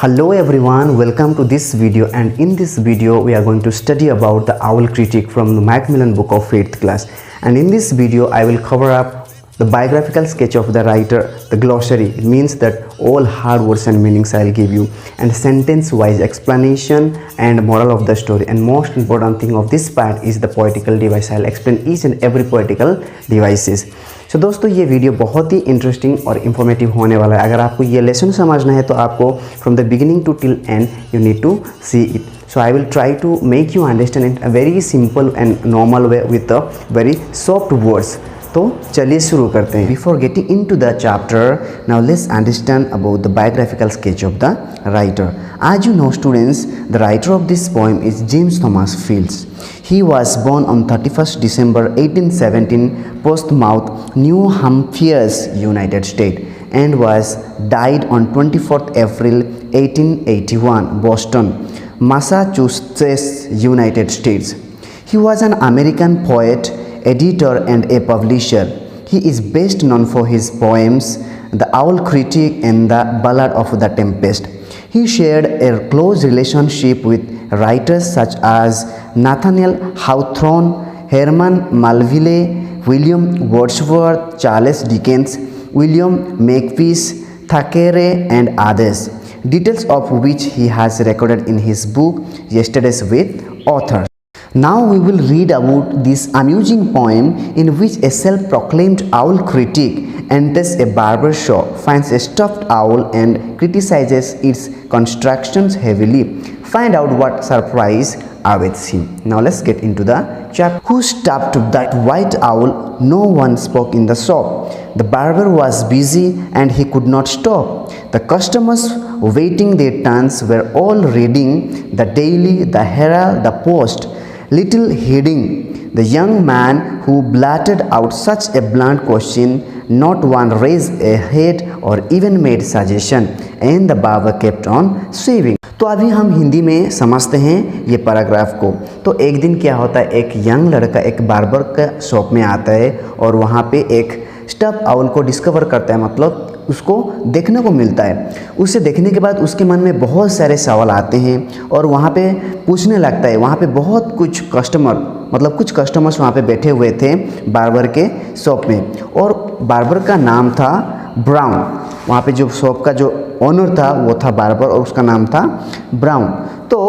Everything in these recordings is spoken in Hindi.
Hello everyone, welcome to this video, and in this video we are going to study about the owl critique from the Macmillan book of 8th class. And in this video I will cover up the biographical sketch of the writer, the glossary. It means that all hard words and meanings I will give you, and sentence wise explanation and moral of the story. And most important thing of this part is the poetical device. I will explain each and every poetical devices. तो दोस्तों ये वीडियो बहुत ही इंटरेस्टिंग और इन्फॉर्मेटिव होने वाला है। अगर आपको ये लेसन समझना है तो आपको from the beginning to till end you need to see it. So I will try to make you understand it a very simple and normal way with a very soft words. तो चलिए शुरू करते हैं. Before getting into the chapter, now let's understand about the biographical sketch of the writer. As you know students, the writer of this poem is James Thomas Fields. He was born on 31st December 1817, Portsmouth, New Hampshire, United States, and was died on 24th April 1881, Boston, Massachusetts, United States. He was an American poet, editor and a publisher. He is best known for his poems The Owl Critique and The Ballad of the Tempest. He shared a close relationship with writers such as Nathaniel Hawthorne, Herman Melville, William Wordsworth, Charles Dickens, William Makepeace, Thackeray and others, details of which he has recorded in his book Yesterdays with Authors. Now we will read about this amusing poem in which a self-proclaimed owl critic enters a barber shop, finds a stuffed owl and criticizes its constructions heavily. Find out what surprise awaits him. Now let's get into the chapter. Who stuffed that white owl? No one spoke in the shop. The barber was busy and he could not stop. The customers waiting their turns were all reading the Daily, the Herald, the Post, little heeding the young man who blurted out such a blunt question. Not one raised a head or even made suggestion, and the barber kept on shaving. तो अभी हम हिंदी में समझते हैं ये पैराग्राफ को. तो एक दिन क्या होता है, एक यंग लड़का एक बार्बर का शॉप में आता है और वहाँ पे एक स्टफ आउल को डिस्कवर करता है, मतलब उसको देखने को मिलता है. उसे देखने के बाद उसके मन में बहुत सारे सवाल आते हैं और वहाँ पे पूछने लगता है. वहाँ पे बहुत कुछ कस्टमर्स वहाँ पे बैठे हुए थे बार्बर के शॉप में, और बार्बर का नाम था ब्राउन. वहाँ पे जो शॉप का जो ओनर था वो था बार्बर और उसका नाम था ब्राउन. तो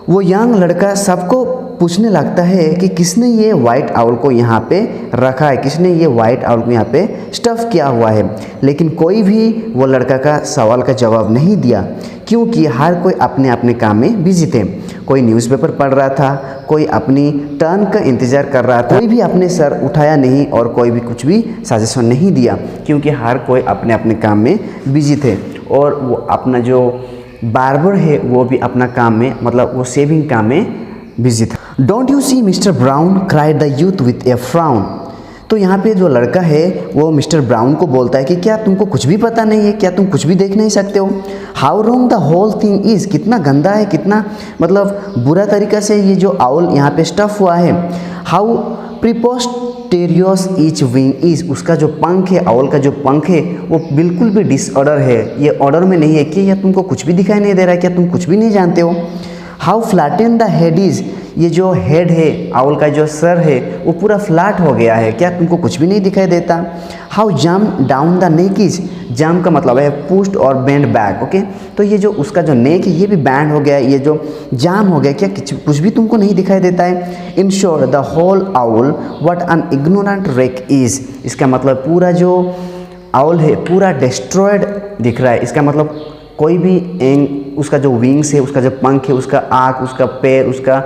वो यंग लड़का सबको पूछने लगता है कि किसने ये वाइट आउल को यहाँ पे रखा है, किसने ये वाइट आउल को यहाँ पे स्टफ़ किया हुआ है. लेकिन कोई भी वो लड़का का सवाल का जवाब नहीं दिया, क्योंकि हर कोई अपने अपने काम में बिजी थे. कोई न्यूज़पेपर पढ़ रहा था, कोई अपनी टर्न का इंतज़ार कर रहा था, कोई भी अपने सर उठाया नहीं और कोई भी कुछ भी सजेशन नहीं दिया, क्योंकि हर कोई अपने अपने काम में बिजी थे. और वो अपना जो बार्बर है वो भी अपना काम में, मतलब वो शेविंग काम में बिजी था. Don't you see mister Brown, cried the youth with a frown. तो यहाँ पे जो लड़का है वो मिस्टर ब्राउन को बोलता है कि क्या तुमको कुछ भी पता नहीं है, क्या तुम कुछ भी देख नहीं सकते हो. How wrong the whole thing is, कितना गंदा है, कितना मतलब बुरा तरीका से ये जो आउल यहाँ पे स्टफ़ हुआ है. हाउ प्रिपोस्टेरियस ईच विंग इज, उसका जो पंख है, आउल का जो पंख है वो बिल्कुल भी डिसऑर्डर है, ये ऑर्डर में नहीं है. कि या तुमको कुछ भी दिखाई नहीं दे रहा है, क्या तुम कुछ भी नहीं जानते हो. How flatten the head is, ये जो हेड है आउल का जो सर है वो पूरा फ्लैट हो गया है, क्या तुमको कुछ भी नहीं दिखाई देता. हाउ जम डाउन द नेक इज, जम का मतलब है पुश्ड और बेंड बैक. ओके, तो ये जो उसका जो नेक है ये भी बैंड हो गया, ये जो जाम हो गया, क्या कुछ भी तुमको नहीं दिखाई देता है. In short the whole owl what an ignorant wreck is, इसका मतलब पूरा जो आउल है पूरा डिस्ट्रॉयड दिख रहा है. इसका मतलब कोई भी एंग, उसका जो विंग्स है, उसका जो पंख है, उसका आँख, उसका पैर, उसका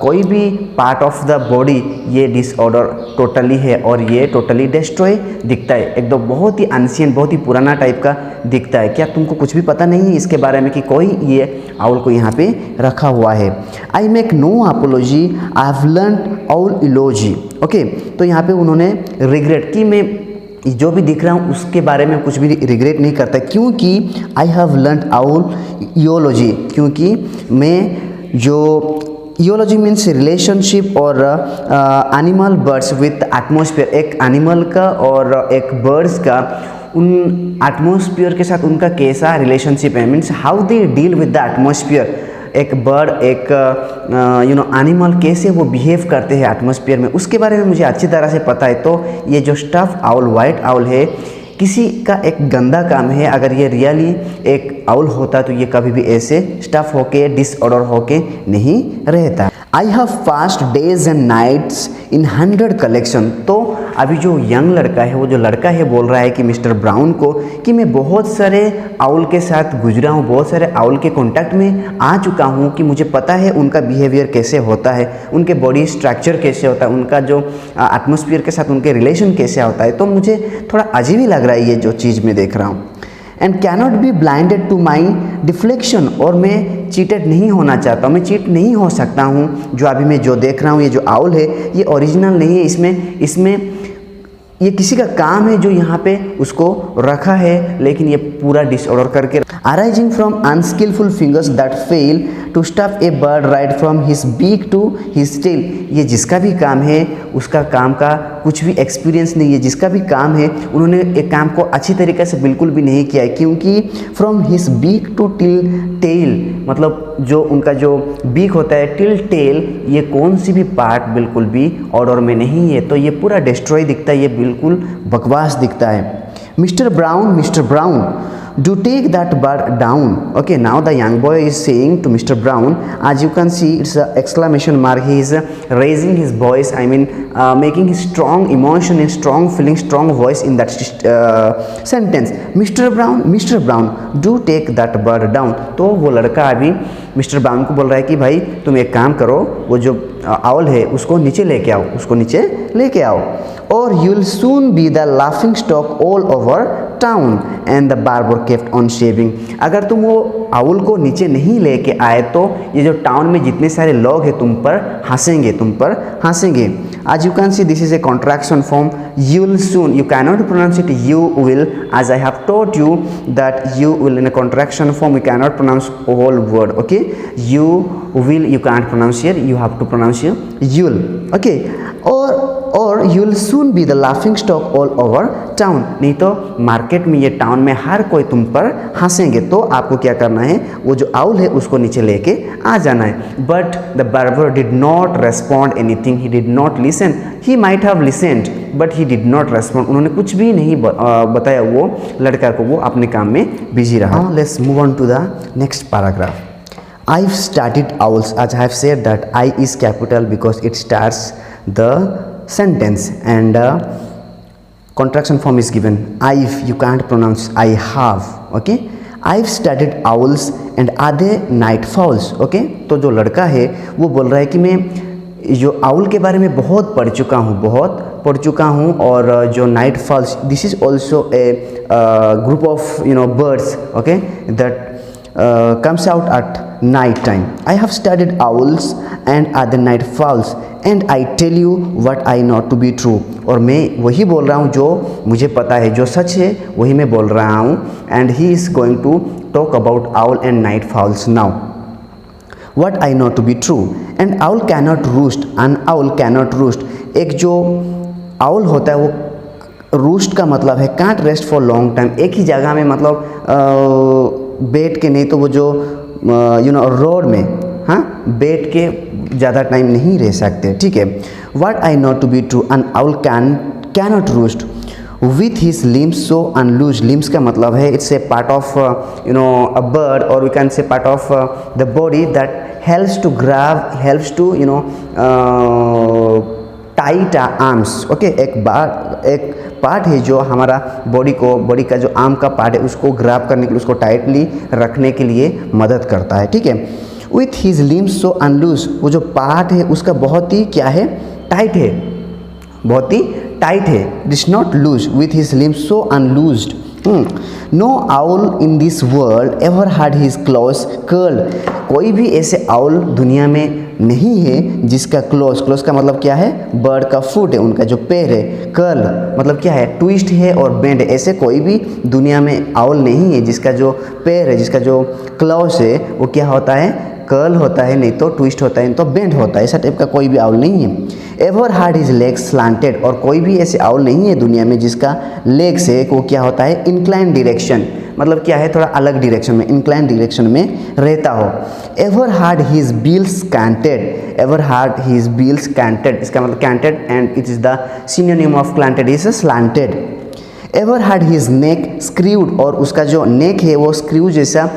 कोई भी पार्ट ऑफ द बॉडी ये डिसऑर्डर टोटली है और ये टोटली डिस्ट्रॉय दिखता है. एकदम बहुत ही एंशिएंट, बहुत ही पुराना टाइप का दिखता है. क्या तुमको कुछ भी पता नहीं है इसके बारे में कि कोई ये आउल को यहाँ पे रखा हुआ है. I make no apology, I have learn owl eology. Okay, तो यहाँ पे उन्होंने रिग्रेट कि मैं जो भी दिख रहा हूँ उसके बारे में कुछ भी रिग्रेट नहीं करता, क्योंकि आई हैव लर्न आउल इयोलॉजी, क्योंकि मैं जो इयोलॉजी मीन्स रिलेशनशिप और एनिमल बर्ड्स विथ एटमॉस्फेयर, एक एनिमल का और एक बर्ड्स का उन एटमॉस्फेयर के साथ उनका कैसा रिलेशनशिप है, means how they deal with the atmosphere. एक बर्ड, एक एनिमल कैसे वो बिहेव करते हैं एटमॉस्फेयर में, उसके बारे में मुझे अच्छी तरह से पता है। तो ये जो स्टफ आउल, वाइट आउल है, किसी का एक गंदा काम है। अगर ये रियली एक आउल होता तो ये कभी भी ऐसे स्टफ होके डिसऑर्डर होके नहीं रहता। I have passed days and nights in 100 collection. तो अभी जो यंग लड़का है, वो जो लड़का है बोल रहा है कि मिस्टर ब्राउन को कि मैं बहुत सारे आउल के साथ गुजरा हूँ, बहुत सारे आउल के कांटेक्ट में आ चुका हूँ कि मुझे पता है उनका बिहेवियर कैसे होता है, उनके बॉडी स्ट्रक्चर कैसे होता है, उनका जो एटमॉस्फेयर के साथ उनके रिलेशन कैसे होता है। तो मुझे थोड़ा अजीब ही लग रहा है ये जो चीज़ मैं देख रहा हूँ। And cannot be blinded to my deflection, और मैं चीटेड नहीं होना चाहता हूँ, मैं चीट नहीं हो सकता हूँ। जो अभी मैं जो देख रहा हूँ, ये जो आउल है ये ओरिजिनल नहीं है, इसमें ये किसी का काम है जो यहाँ पे उसको रखा है, लेकिन ये पूरा डिसऑर्डर करके। Arising from unskillful fingers that fail to stuff a bird right from his beak to his tail. ये जिसका भी काम है उसका काम का कुछ भी एक्सपीरियंस नहीं है, जिसका भी काम है उन्होंने एक काम को अच्छी तरीके से बिल्कुल भी नहीं किया है, क्योंकि from his beak to till tail, मतलब जो उनका जो बीक होता है टिल टेल, ये कौन सी भी पार्ट बिल्कुल भी ऑर्डर में नहीं है। तो ये पूरा डिस्ट्रॉय दिखता है, ये बिल्कुल बकवास दिखता है। Mister brown, do take that bird down. Okay, now the young boy is saying to Mr. Brown, as you can see it's a exclamation mark, he is raising his voice, I mean making his strong emotion and strong feeling, strong voice in that sentence. Mr. Brown, do take that bird down. तो वो लड़का अभी मिस्टर ब्राउन को बोल रहा है कि भाई तुम एक काम करो, वो जो आउल है उसको नीचे लेके आओ, उसको नीचे लेके आओ, और you will soon be the laughing stock all over town and the barber kept on shaving. अगर तुम वो आउल को नीचे नहीं लेके आए तो ये जो टाउन में जितने सारे लोग हैं तुम पर हंसेंगे। As you can see, this is a contraction form. You will soon. You cannot pronounce it. You will. As I have taught you that you will in a contraction form. You cannot pronounce a whole word. Okay. You will. You can't pronounce here. You have to pronounce here. You'll. Okay. और you will soon be the laughing stock all over town. नहीं तो मार्केट में, ये टाउन में हर कोई तुम पर हंसेंगे। तो आपको क्या करना है, वो जो आउल है उसको नीचे लेके आ जाना है। But the barber did not respond anything, he did not listen, he might have listened but he did not respond. उन्होंने कुछ भी नहीं बताया वो लड़का को, वो अपने काम में बिजी रहा। Let's move on to the next paragraph. I've studied owls. As I have said that I is capital because it starts the sentence, and contraction form is given. I've, you can't pronounce I have. Okay, I've studied owls and other night fowls. Okay, तो जो लड़का है वो बोल रहा है कि मैं जो आउल के बारे में बहुत पढ़ चुका हूँ और जो night falls, this is also a group of birds, okay, that comes out at night time. I have studied owls and other night fowls and I tell you what I know to be true. और मैं वही बोल रहा हूँ जो मुझे पता है, जो सच है वही मैं बोल रहा हूँ. And he is going to talk about owl and night fowls now. What I know to be true. And owl cannot roost. An owl cannot roost. एक जो owl होता है वो रूस्ट का मतलब है can't rest for long time, एक ही जगह में मतलब बैठ के, नहीं तो वो जो रोड में बैठ के ज़्यादा टाइम नहीं रह सकते. ठीक है. What I know to be true, an owl cannot roost with his limbs so unloosed. limbs का मतलब है it's a part of a bird, or we can say part of the body that helps to grab, helps to tight arms. okay, एक पार्ट है जो हमारा बॉडी का जो आर्म का पार्ट है उसको ग्रैब करने के लिए, उसको टाइटली रखने के लिए मदद करता है. ठीक है. विथ हिज लिम्स सो अनलूज, वो जो पार्ट है उसका बहुत ही क्या है, टाइट है, बहुत ही टाइट है. This not loose, with his limbs so unloosed. No owl in this world ever had his claws curled. कोई भी ऐसे आउल दुनिया में नहीं है जिसका क्लोज का मतलब क्या है, बर्ड का फुट है, उनका जो पैर है. कर्ल मतलब क्या है, ट्विस्ट है और बेंड है. ऐसे कोई भी दुनिया में आउल नहीं है जिसका जो पैर है, जिसका जो क्लॉज है वो क्या होता है, कर्ल होता है, नहीं तो ट्विस्ट होता है, नहीं तो बेंड होता है। ऐसा टाइप का कोई भी आउल नहीं है। Ever had his legs slanted, और कोई भी ऐसे आउल नहीं है दुनिया में जिसका लेग्स है वो क्या होता है, इंक्लाइन डायरेक्शन, मतलब क्या है, थोड़ा अलग डायरेक्शन में, इंक्लाइन डायरेक्शन में रहता हो। Ever had his bills canted, ever had his bills canted, इसका मतलब canted and it is the synonym of clanted is slanted. Ever had his neck screwed, और उसका जो नेक है वो स्क्रू जैसा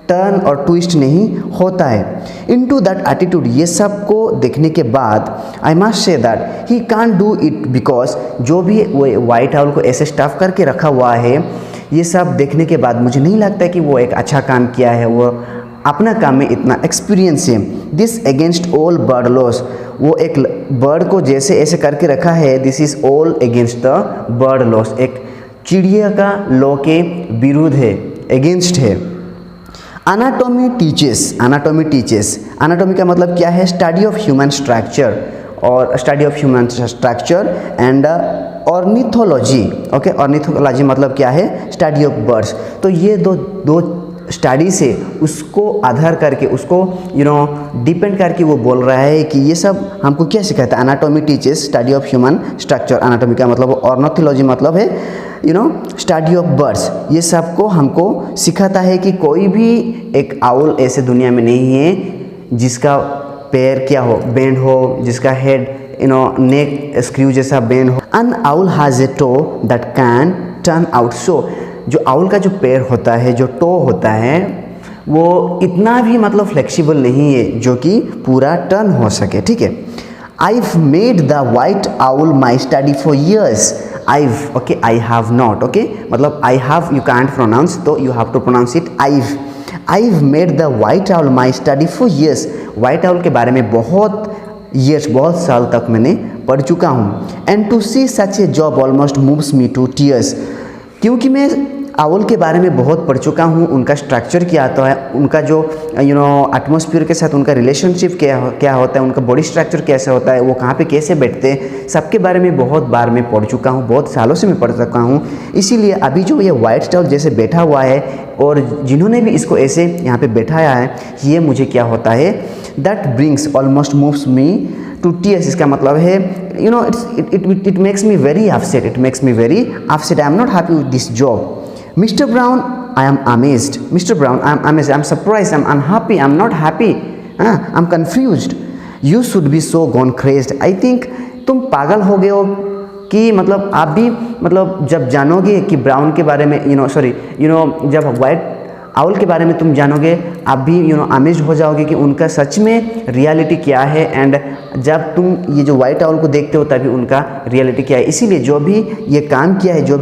टर्न और ट्विस्ट नहीं होता है। इनटू दैट एटीट्यूड, ये सब को देखने के बाद I must say that he can't do it, because जो भी वो वाइट आउल को ऐसे स्टफ करके रखा हुआ है, ये सब देखने के बाद मुझे नहीं लगता कि वो एक अच्छा काम किया है, वो अपना काम में इतना एक्सपीरियंस है। This against all bird loss, वो एक बर्ड को जैसे ऐसे करके रखा है, this is all against the bird loss, एक चिड़िया का लॉ के विरुद्ध है, अगेंस्ट है। Anatomy teaches, anatomy teaches, anatomy का मतलब क्या है, स्टडी ऑफ ह्यूमन स्ट्रक्चर, और study of human structure and ornithology, okay, ornithology मतलब क्या है, स्टडी ऑफ बर्ड्स। तो ये दो स्टडी से उसको आधार करके, उसको डिपेंड करके वो बोल रहा है कि ये सब हमको क्या सिखाता है। Anatomy teaches study of human structure, anatomy का मतलब, ऑर्निथोलॉजी मतलब है स्टडी ऑफ बर्ड्स। ये सब को हमको सिखाता है कि कोई भी एक आउल ऐसे दुनिया में नहीं है जिसका पैर क्या हो, बेंड हो, जिसका हेड नेक स्क्रू जैसा बेंड हो। An owl has a toe that can turn out, सो जो आउल का जो पैर होता है, जो टो होता है, वो इतना भी मतलब फ्लेक्सिबल नहीं है जो कि पूरा टर्न हो सके, ठीक है। I've made the white owl my study for years. I've, okay, I have not, okay, मतलब I have you can't pronounce, तो you have to pronounce it I've made the white owl my study for years. White owl के बारे में बहुत years, बहुत साल तक मैंने पढ़ चुका हूँ। And to see such a job almost moves me to tears. क्योंकि मैं आउल के बारे में बहुत पढ़ चुका हूँ, उनका स्ट्रक्चर क्या आता है, उनका जो एटमॉस्फेयर के साथ उनका रिलेशनशिप क्या होता है, उनका बॉडी स्ट्रक्चर कैसे होता है, वो कहाँ पे कैसे बैठते हैं, सबके बारे में बहुत बार मैं पढ़ चुका हूँ, बहुत सालों से मैं पढ़ चुका हूँ। इसीलिए अभी जो ये वाइट आउल जैसे बैठा हुआ है, और जिन्होंने भी इसको ऐसे यहाँ पे बैठाया है, ये मुझे क्या होता है, that brings almost moves me to tears. इसका मतलब है it makes me very upset, it makes me very upset, I am not happy with this job. Mr. Brown, I am amazed. Mr. Brown, I am amazed. I am surprised. I am unhappy. I am not happy. I am confused. You should be so gone crazed. I think तुम पागल हो गए हो कि मतलब आप भी मतलब जब जानोगे कि ब्राउन के बारे में जब वाइट आउल के बारे में तुम जानोगे, आप भी अमेज्ड हो जाओगे कि उनका सच में रियलिटी क्या है। एंड जब तुम ये जो वाइट आउल को देखते हो तभी उनका रियलिटी क्या है। इसीलिए जो भी ये काम किया है, जो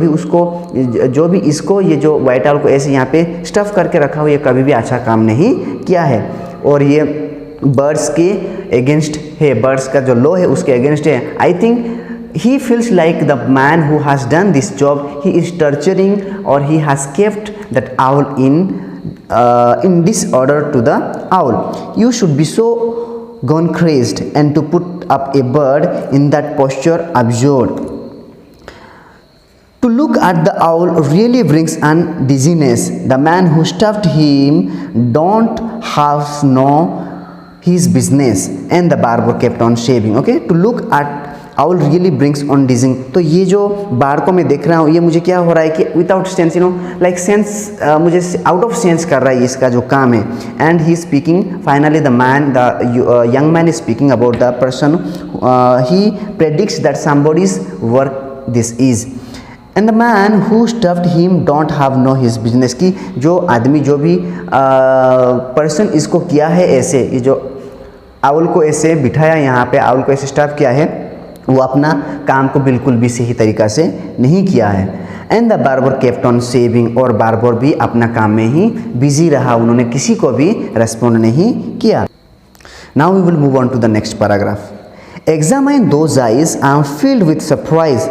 भी इसको ये जो वाइट आउल को ऐसे यहाँ पे स्टफ करके रखा हो, ये कभी भी अच्छा काम नहीं किया है। और ये बर्ड्स के अगेंस्ट है, बर्ड्स का जो लॉ है उसके अगेंस्ट है। I think he feels like the man who has done this job, he is torturing or he has kept that owl in disorder to the owl. You should be so gone crazed and to put up a bird in that posture absurd. To look at the owl really brings an dizziness. The man who stuffed him don't half know his business. And the barber kept on shaving. Okay, to look at owl really brings on dizzying. तो ये जो बार को मैं देख रहा हूँ, ये मुझे क्या हो रहा है कि विदाउट सेंस, लाइक सेंस मुझे आउट ऑफ सेंस कर रहा है इसका जो काम है। And he speaking finally the young man is speaking about the person he predicts that somebody's work this is. And the man who stuffed him don't have know his business, की जो आदमी जो भी पर्सन इसको किया है ऐसे, ये जो आउल को ऐसे बिठाया यहाँ पे, आउल को ऐसे स्टफ किया है, वो अपना काम को बिल्कुल भी सही तरीक़ा से नहीं किया है। And the barber kept on saving, और बार्बर भी अपना काम में ही बिजी रहा, उन्होंने किसी को भी रेस्पॉन्ड नहीं किया। Now we will move on to the next paragraph. Examine those eyes, I am filled with surprise,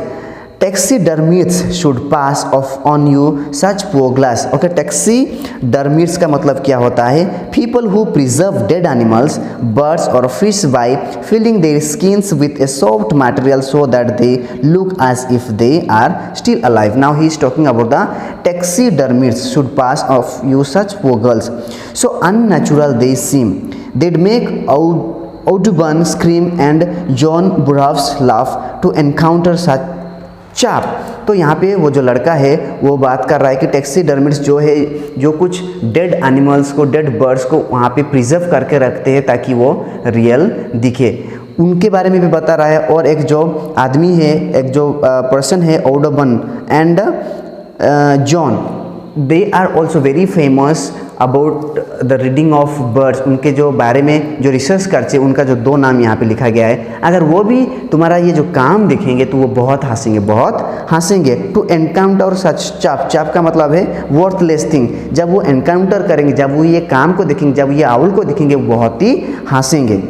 taxidermists should pass off on you such poor glass. Okay, taxidermists का मतलब क्या होता है, people who preserve dead animals, birds और fish by filling their skins with a soft material so that they look as if they are still alive. Now he is talking about the टैक्सीडर्मिट्स should pass off you such poor girls, so unnatural they seem. They'd make Audubon scream and John Burroughs laugh to encounter such chap. तो यहाँ पे वो जो लड़का है वो बात कर रहा है कि टैक्सीडर्मिस्ट जो है, जो कुछ डेड एनिमल्स को, डेड बर्ड्स को वहाँ पे प्रिजर्व करके रखते हैं ताकि वो रियल दिखे, उनके बारे में भी बता रहा है। और एक जो आदमी है, एक जो पर्सन है, Audubon and John, they are also very famous about the reading of birds. उनके जो बारे में जो रिसर्च करते हैं, उनका जो 2 नाम यहाँ पे लिखा गया है। अगर वो भी तुम्हारा ये जो काम देखेंगे तो वो बहुत हंसेंगे, बहुत हंसेंगे। टू एनकाउंटर सच चाप, चाप का मतलब है वर्थलेस थिंग। जब वो एनकाउंटर करेंगे, जब वो ये काम को देखेंगे, जब ये आउल को देखेंगे, वो बहुत ही हंसेंगे।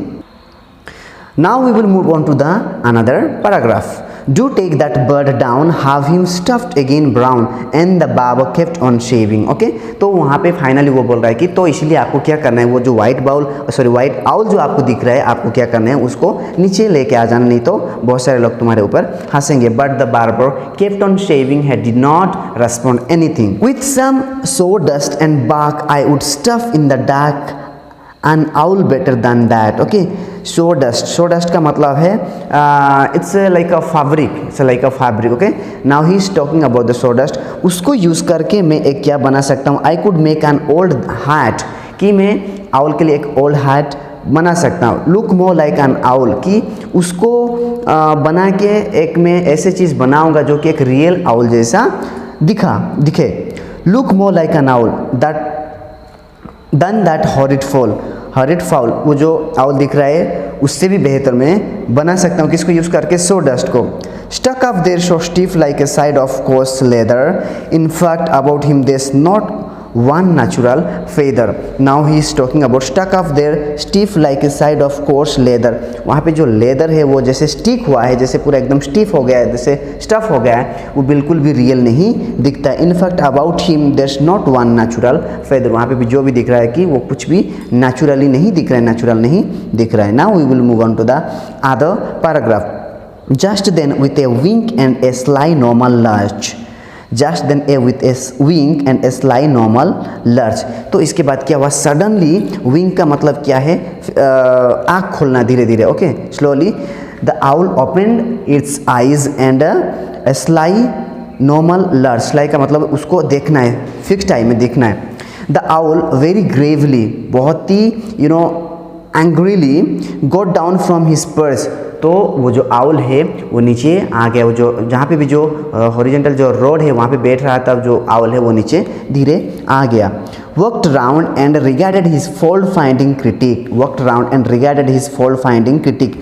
Now we will move on to the another paragraph. Do take that bird down, have him stuffed again brown, and the barber kept on shaving. Okay, तो वहाँ पे फाइनली वो बोल रहा है कि तो इसलिए आपको क्या करना है, वो जो व्हाइट आउल जो आपको दिख रहा है, आपको क्या करना है, उसको नीचे लेके आ जाना, नहीं तो बहुत सारे लोग तुम्हारे ऊपर हंसेंगे। But the barber kept on shaving, he did not respond anything. With some sawdust and bark, I would stuff in the dark an owl better than that. Okay, sawdust का मतलब है it's like a fabric. Okay, now he is talking about the sawdust. उसको यूज़ करके मैं एक क्या बना सकता हूँ, I could make an old hat, कि मैं owl के लिए एक old hat बना सकता हूँ। Look more like an owl, कि उसको बना के एक मैं ऐसे चीज़ बनाऊँगा जो कि एक रियल owl जैसा दिखे। Look more like an owl than that horrid fowl, वो जो आउल दिख रहा है उससे भी बेहतर मैं बना सकता हूँ। किसको यूज़ करके, सो डस्ट को। Stuck up there so stiff like a side of coarse leather, in fact about him there's not one natural feather. Now he is talking about stuck up there stiff like a side of coarse leather. वहाँ पे जो लेदर है वो जैसे स्टिक हुआ है, जैसे पूरा एकदम स्टिफ हो गया है, जैसे स्टफ हो गया है, वो बिल्कुल भी रियल नहीं दिखता है। In fact about him there's not one natural feather, वहाँ पे भी जो भी दिख रहा है कि वो कुछ भी नेचुरल नहीं दिख रहा है। Now we will move on to the other paragraph. Just then with a wink and a sly normal lurch. Just then with a wink and a sly normal lurch. तो इसके बाद क्या हुआ, सडनली, विंक का मतलब क्या है, आँख खोलना धीरे धीरे। Okay, slowly the owl opened it's eyes and a sly normal lurch. Sly का मतलब उसको देखना है, फिक्स्ड टाइम में देखना है। द आउल वेरी ग्रेवली, बहुत ही angrily got down from his perch. तो वो जो आउल है वो नीचे आ गया, वो जो जहाँ पे भी जो हॉरिजॉन्टल जो रोड है वहाँ पे बैठ रहा था जो आउल है वो नीचे धीरे आ गया। Worked round and regarded his fault finding critic.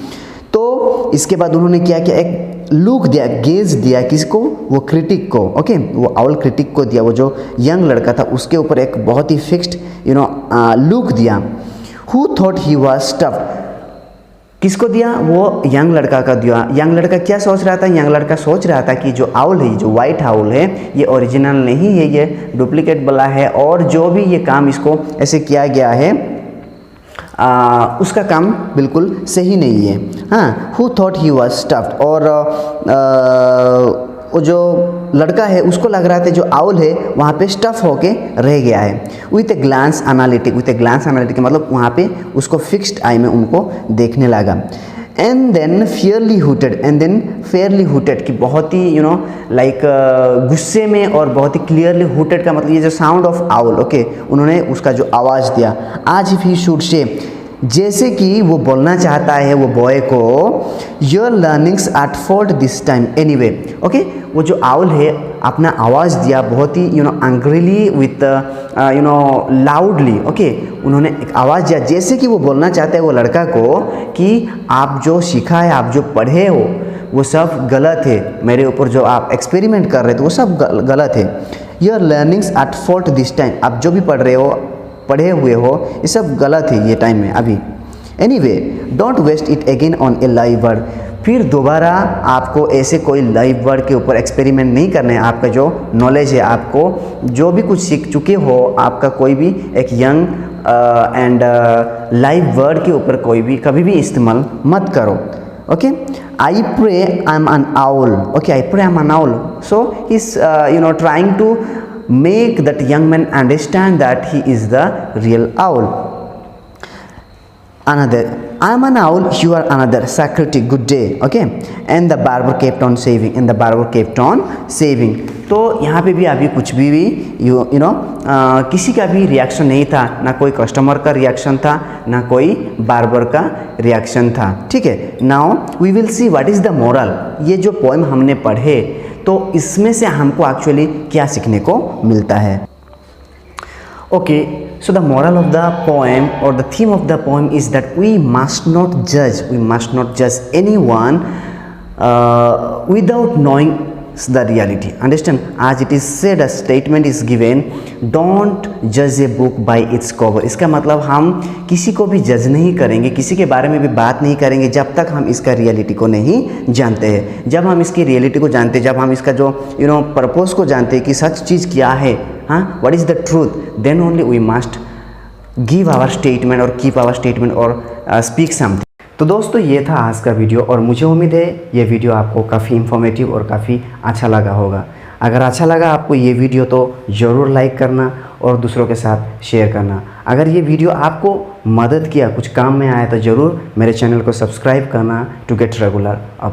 तो इसके बाद उन्होंने क्या किया, एक लुक दिया, गेज दिया, किसको, वो क्रिटिक को। ओके, वो आउल क्रिटिक को दिया, वो जो यंग लड़का था उसके ऊपर एक बहुत ही फिक्स्ड लुक दिया। Who thought he was stuffed, किसको दिया, वो यंग लड़का का दिया। यंग लड़का क्या सोच रहा था, यंग लड़का सोच रहा था कि जो आउल है, जो वाइट आउल है, ये ओरिजिनल नहीं है, ये डुप्लीकेट वाला है, और जो भी ये काम इसको ऐसे किया गया है उसका काम बिल्कुल सही नहीं है। हाँ, who thought he was stuffed, और वो जो लड़का है उसको लग रहा था जो आउल है वहाँ पे स्टफ होके रह गया है। विथ ए ग्लांस एनालिटिक मतलब वहाँ पे उसको फिक्स्ड आई में उनको देखने लगा। एंड देन फेयरली हुटेड, कि बहुत ही लाइक गुस्से में और बहुत ही क्लियरली हुटेड का मतलब ये जो साउंड ऑफ आउल। ओके, उन्होंने उसका जो आवाज़ दिया। आज इफ ही शुड से, जैसे कि वो बोलना चाहता है वो बॉय को, your learnings at fault this time anyway. Okay, वो जो आउल है अपना आवाज़ दिया बहुत ही एंग्रीली विथ लाउडली। ओके, उन्होंने एक आवाज़ दिया जैसे कि वो बोलना चाहते हैं वो लड़का को कि आप जो सीखा है, आप जो पढ़े हो वो सब गलत है, मेरे ऊपर जो आप एक्सपेरिमेंट कर रहे थे वो सब गलत है। Your learnings at fault this time, आप जो भी पढ़े हुए हो ये सब गलत है ये टाइम में अभी। Anyway don't waste it again on a live bird, फिर दोबारा आपको ऐसे कोई लाइव बर्ड के ऊपर एक्सपेरिमेंट नहीं करना है। आपका जो नॉलेज है, आपको जो भी कुछ सीख चुके हो, आपका कोई भी एक यंग एंड लाइव बर्ड के ऊपर कोई भी कभी भी इस्तेमाल मत करो। Okay, I pray I am an owl. Okay, I pray I am an owl, so he is trying to make that young man understand that he is the real owl. Another, I'm an owl, you are another. Socrates, good day. Okay. And the barber kept on saving. And the barber kept on saving. तो यहाँ पे भी अभी कुछ भी यू नो किसी का भी रिएक्शन नहीं था, ना कोई कस्टमर का रिएक्शन था, ना कोई बार्बर का रिएक्शन था. ठीक है. Now we will see what is the moral. ये जो पोएम हमने पढ़े तो इसमें से हमको एक्चुअली क्या सीखने को मिलता है. Okay, so the moral of the poem or the theme of the poem is that we must not judge anyone without knowing the reality. Understand? As it is said, a statement is given, don't judge a book by its cover. इसका मतलब हम किसी को भी जज नहीं करेंगे, किसी के बारे में भी बात नहीं करेंगे जब तक हम इसका रियलिटी को नहीं जानते हैं. जब हम इसकी रियलिटी को जानते हैं, जब हम इसका जो पर्पस को जानते हैं कि सच चीज़ क्या है, हाँ, what is the truth, then only we must give our statement और कीप आवर स्टेटमेंट और स्पीक समथिंग. तो दोस्तों ये था आज का वीडियो और मुझे उम्मीद है ये वीडियो आपको काफ़ी इन्फॉर्मेटिव और काफ़ी अच्छा लगा होगा. अगर अच्छा लगा आपको ये वीडियो तो ज़रूर लाइक करना और दूसरों के साथ शेयर करना. अगर ये वीडियो आपको मदद किया, कुछ काम में आया तो ज़रूर मेरे चैनल को सब्सक्राइब करना टू गेट रेगुलर